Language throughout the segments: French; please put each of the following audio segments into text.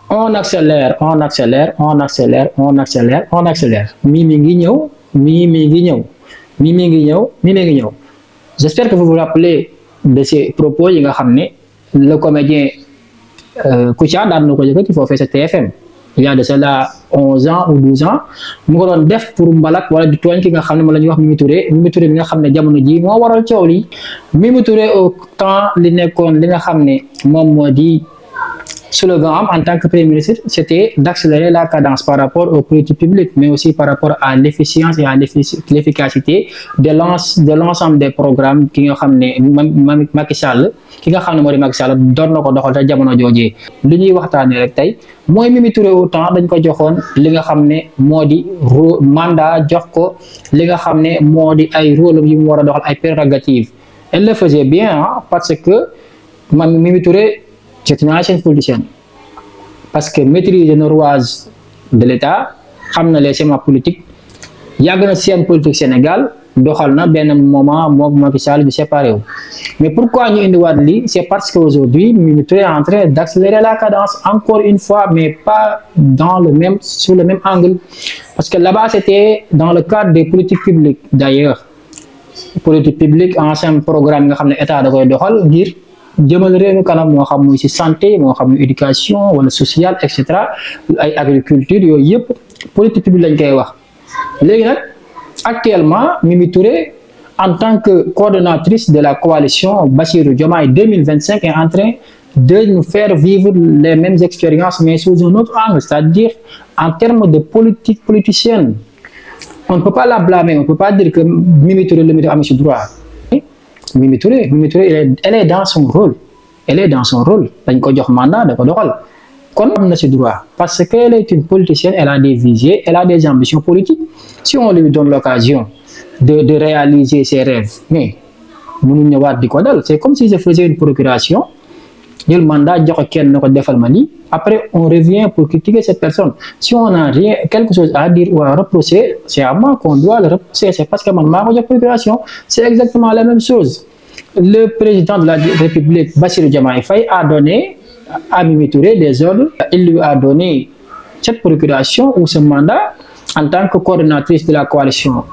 On accélère, on accélère, on accélère, on accélère, on accélère. Mi ngi ñëw, mi ngi ñëw, mi ngi ñëw, mi ngi ñëw. J'espère que vous vous rappelez de ces propos yi nga xam ne le comédien Kouthia daan na ko yëkkati foofee sa TFM il y a de cela 11 ans ou 12 ans mu ko doon def pour mbalak wala di tooñ ki nga xam ne moom la ñuy wax Mimi Touré mi nga xam ne jamono ji moo waral coow li Mimi Touré au temps li nekkoon li nga xam ne moom moo di slogan en tant que Premier ministre, c'était d'accélérer la cadence par rapport aux politiques publiques, mais aussi par rapport à l'efficience et à l'efficacité de l'ensemble des programmes qui nga xam ne Macky Sall ki nga xam ne moo di Macky Sall doon na ko doxal te jamono joojee li ñuy waxtaanee rek tey mooy Mimi Touré autant dañ ko joxoon li nga xam ne moo di mandat jox ko li nga xam ne moo di ay rôle yi mu war a doxal ay prérogatives elle le faisait bien hein, parce que Mimi Touré c'est une ancienne politicienne parce que maîtrise na rouage de l'État xam na les schémas politiques yàgg na seen politique Sénégal doxal na benn moment moom Macky Sall bi séparé wu mais pourquoi ñu indiwaat lii c'est parce que aujourd'hui Mimi Touré est en train d'accélérer la cadence encore une fois mais pas sur le même angle parce que là-bas c'était dans le cadre des politiques publiques d'ailleurs politique publique ancien programme nga xam ne état da koy doxal ngir jëmal réew mi kanam moo xam muy ci santé moo xam muy éducation wala social et cetera ay agriculture yooyu yëpp politique publique lañ koy wax léegi nag actuellement Mimi Touré en tant que coordonnatrice de la coalition Bassirou Diomaye 2025 est en train de nous faire vivre les mêmes expériences mais sous un autre angle c'est-à-dire en termes de politique politicienne on ne peut pas la blâmer on ne peut pas dire que Mimi Touré la am ci droit Mimi Touré elle est dans son rôle dañ ko jox mandat da ko doxal kon am na ci droit parce qu'elle est une politicienne elle a des visées elle a des ambitions politiques si on lui donne l'occasion de réaliser ses rêves mais mënu ñëwaat di ko dal c'est comme si je faisais une procuration jël mandat jox ko kenn na ko defal ma lii après on revient pour critiquer cette personne si on a rien quelque chose à dire ou à reprocher c'est à moi qu'on doit le reprocher c'est parce que man maa ko jox procuration c'est exactement la même chose le président de la République Bassirou Diomaye Faye a donné à Mimi Touré des ordres il lui a donné cette procuration ou ce mandat en tant que coordonnatrice de la coalition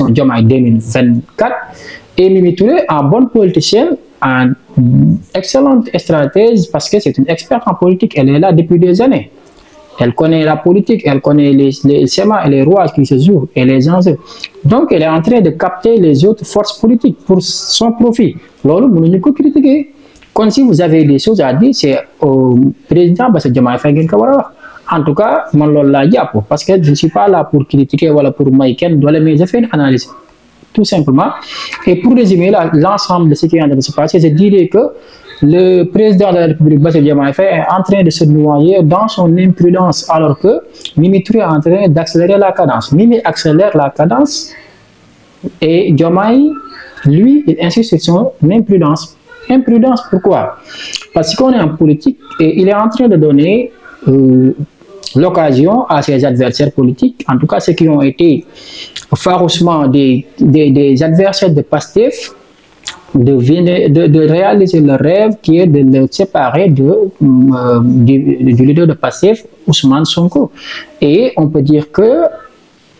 Diomaye 2024 et Mimi Touré en bonne politicienne en excellente stratège parce que c'est une experte en politique elle est là depuis des années elle connaît la politique elle connaît les schémas et les rouages qui se jouent et les enjeux donc elle est en train de capter les autres forces politiques pour son profit loolu mënuñu ko critiquer kon si vous avez des choses à dire c'est au président Bassirou Diomaye Faye ngeen ko war a wax en tout cas man loolu laa jàpp parce que je ne suis pas là pour critiquer wala pour may kenn doole mais je fais une analyse tout simplement et pour résumer l'ensemble de ce qui est en train de se passer je dirais que le président de la République Bassirou Diomaye Faye est en train de se noyer dans son imprudence alors que Mimi Touré est en train d'accélérer la cadence Mimi accélère la cadence et Diomaye lui il insiste sur son imprudence pourquoi parce qu'on est en politique et il est en train de donner l'occasion à ses adversaires politiques en tout cas ceux qui ont été farouchement des adversaires de Pastef de réaliser le rêve qui est de le séparer du leader de Pastef Ousmane Sonko et on peut dire que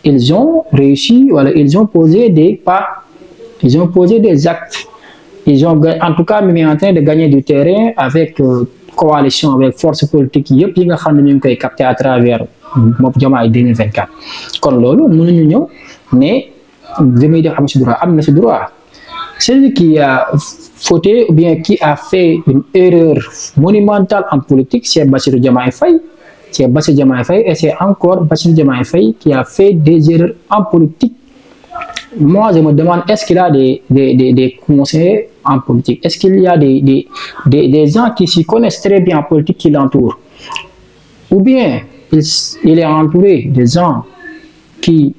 ils ont réussi voilà ils ont posé des pas ils ont posé des actes ils ont en tout cas Mimi est en train de gagner du terrain avec coalition avec force politique yëpp yi nga xam ne ñu ngi koy capter à travers moom Diomaye 2024 kon loolu mënuñu ñëw mais li muy def am na ci droit celui qui a fauté ou bien qui a fait une erreur monumentale en politique c'est Bassirou Diomaye Faye et c'est encore Bassirou Diomaye Faye qui a fait des erreurs en politique moi je me demande est-ce qu'il a des conseillers en politique est-ce qu'il y a des gens qui s'y connaissent très bien en politique qui l'entourent ou bien il est entouré de gens qui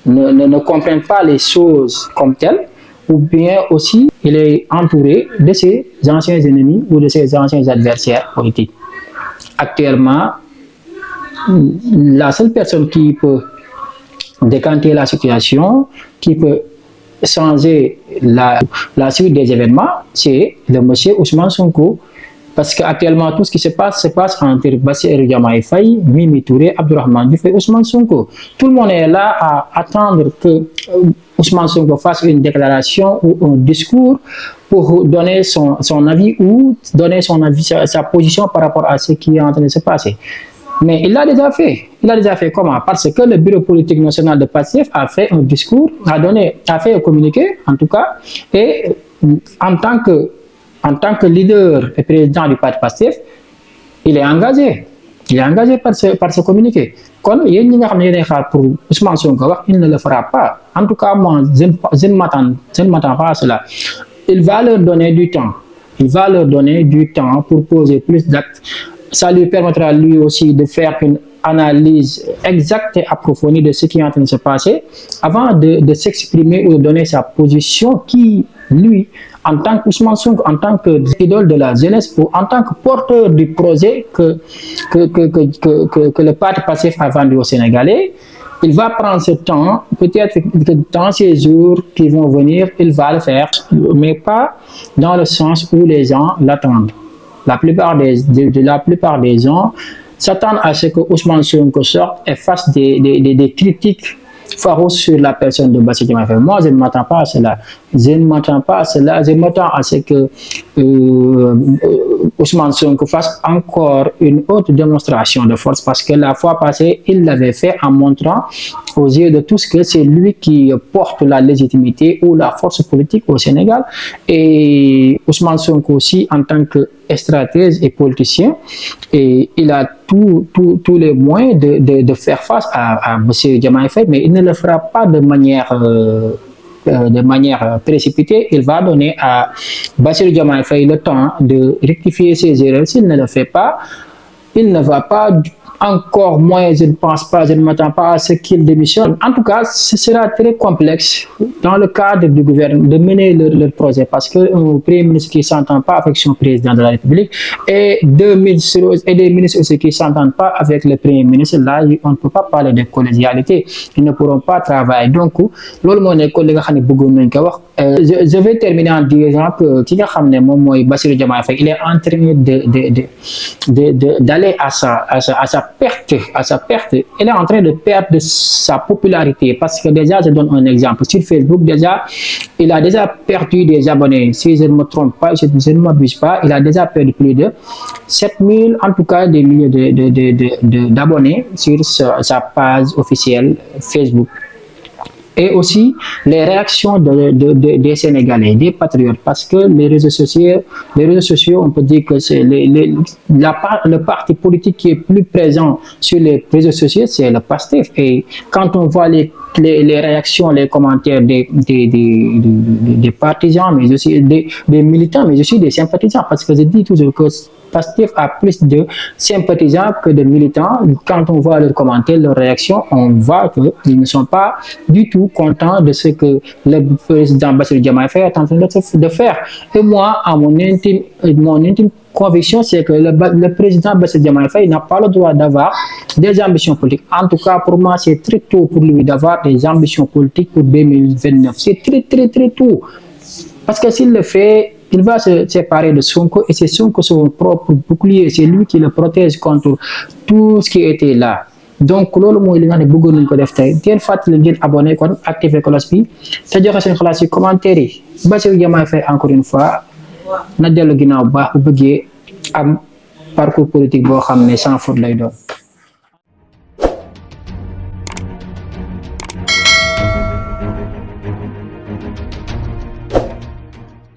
ne comprennent pas les choses comme telles ou bien aussi il est entouré de ses anciens ennemis ou de ses anciens adversaires politiques actuellement la seule personne qui peut décanter la situation qui peut changer la suite des événements c'est le monsieur Ousmane Sonko Parce qu'actuellement, tout ce qui se passe entre Bassirou Diomaye Faye, Mimi Touré, Abdourahmane Diouf et Ousmane Sonko. Tout le monde est là à attendre que Ousmane Sonko fasse une déclaration ou un discours pour donner son avis ou donner son avis, sa position par rapport à ce qui est en train de se passer. Mais il l'a déjà fait. Il l'a déjà fait comment? Parce que le bureau politique national de PASTEF a fait un discours, a fait un communiqué, en tout cas, et en tant que leader et président du parti PASTEF, il est engagé. Il est engagé par ce communiqué. Quand il y a une pour Ousmane Sonko, il ne le fera pas. En tout cas, moi, je ne m'attends pas à cela. Il va leur donner du temps. Il va leur donner du temps pour poser plus d'actes. Ça lui permettra lui aussi de faire une analyse exacte et approfondie de ce qui est en train de se passer avant de s'exprimer ou de donner sa position qui, lui, en tant qu'Ousmane Sonko, en tant qu'idole de la jeunesse ou en tant que porteur du projet que le parti PASTEF a vendu aux Sénégalais, il va prendre ce temps, peut-être que dans ces jours qui vont venir, il va le faire, mais pas dans le sens où les gens l'attendent. La plupart des gens s'attendent à ce que Ousmane Sonko sorte et fasse des critiques farouches sur la personne de Bassirou Diomaye Faye. Moi, je ne m'attends pas à cela. Je ne m'attends pas à cela. Je m'attends à ce que Ousmane Sonko fasse encore une autre démonstration de force parce que la fois passée, il l'avait fait en montrant aux yeux de tous que c'est lui qui porte la légitimité ou la force politique au Sénégal. Et Ousmane Sonko aussi, en tant que stratège et politicien, et il a tous les moyens de faire face à M. Diomaye Faye, mais il ne le fera pas de manière précipitée. Il va donner à Bassirou Diomaye Faye le temps de rectifier ses erreurs. S'il ne le fait pas, il ne va pas encore moins, je ne pense pas, je ne m'attends pas à ce qu'il démissionne. En tout cas, ce sera très complexe dans le cadre du gouvernement de mener leur projet parce que un premier ministre qui ne s'entend pas avec son président de la République et des ministres aussi qui ne s'entendent pas avec le premier ministre, là, on ne peut pas parler de collégialité. Ils ne pourront pas travailler. Donc, je vais terminer en disant que Bassirou Diomaye Faye, il est en train d'aller à sa perte. Il est en train de perdre sa popularité parce que déjà, je donne un exemple. Sur Facebook, déjà, il a déjà perdu des abonnés. Si je ne me trompe pas, je ne m'abuse pas, il a déjà perdu plus de 7000, en tout cas des milliers d'abonnés sur sa page officielle Facebook. Et aussi les réactions des Sénégalais, des patriotes, parce que les réseaux sociaux, on peut dire que c'est le parti politique qui est plus présent sur les réseaux sociaux, c'est le PASTEF. Et quand on voit les réactions, les commentaires des partisans, mais aussi des militants, mais aussi des sympathisants, parce que je dis toujours que PASTEF a plus de sympathisants que de militants. Quand on voit leurs commentaires, leurs réactions, on voit qu'ils ne sont pas du tout contents de ce que le président Bassirou Diomaye Faye est en train de faire. Et moi, à mon intime conviction, c'est que le président Bassirou Diomaye Faye n'a pas le droit d'avoir des ambitions politiques. En tout cas, pour moi, c'est très tôt pour lui d'avoir des ambitions politiques pour 2029. C'est très tôt. Parce que s'il le fait, il va se séparer de Sonko et c'est Sonko son propre bouclier. C'est lui qui le protège contre tout ce qui était là. Donc, loolu mooy li nga xam ne bëggoon nañu ko def tey ngeen fàttali ngeen abonné kon activé cloche bi te joxe seen xalaat ci commentaire yi. Bassirou Diomaye Faye encore une fois na dellu ginnaaw bu baax bu bëggee am parcours politique boo xam ne sans faute lay doon.